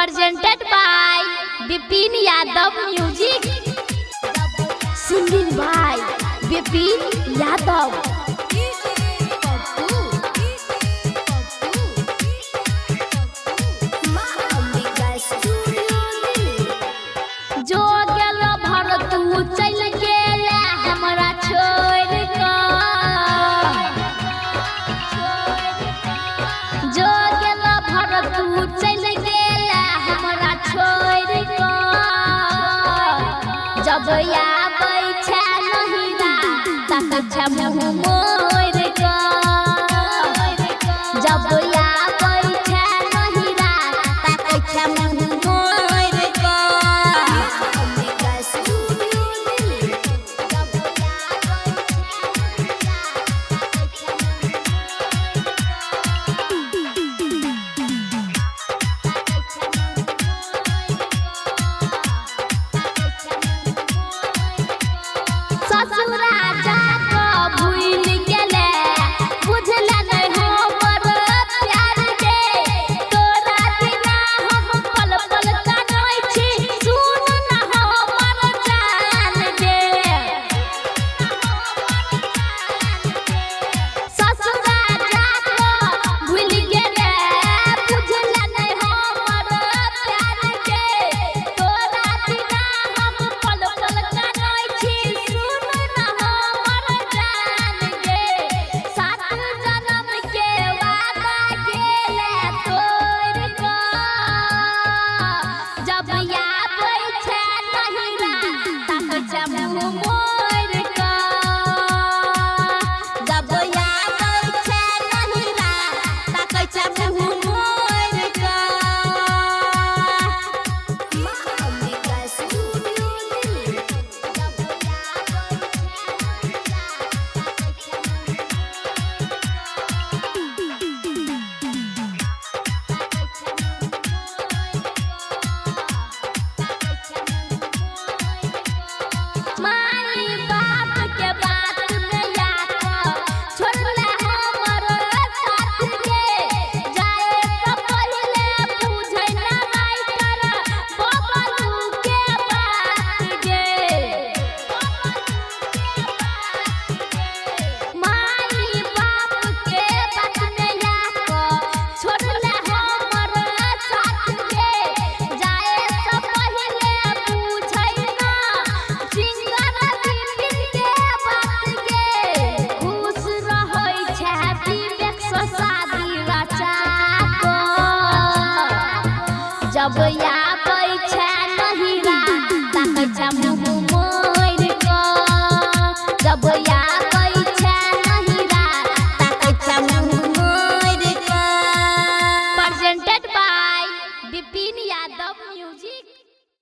presented by Bipin Yadav Music, singing by Bipin Yadav. जो गेलो भरत चल गेला हमरा छोड़ के, जो गेलो भरत चल गेला हमरा छोड़ के। जब आबै छै नहिरा तक छै मुँह मोड़ के, जब आबै छै नहिरा तक छै मुँह मोड़ के। ससुरा जाके भूल गेले बुझले नहीं हमर प्यार के, तोरा बिना हम पल पल काटै छी, सुन न हमर जान गे। ससुरा जाके भूल गेले बुझले नहीं हमर प्यार के, तोरा बिना हम पल पल काटै छी, सुन न हमर जान गे। सात जन्म के वादा गेले तोड़ के, जब आबै छै नहिरा तक छै मुँह मोड़ के, जब आबै छै नहिरा तक छै मुँह मोड़ के। माई बाप के बात में आके छोड़ले हमर साथ गे, जाए से पहिले बुझै न राइटर बबलू के बात गे। माई बाप के बात में आके छोड़ले हमर साथ गे, जाए से पहिले बुझै न सिंगर बिपिन के बात गे। खुश रहै छै विवेक से शादी रचा के, जब आबै छै नहिरा तक छै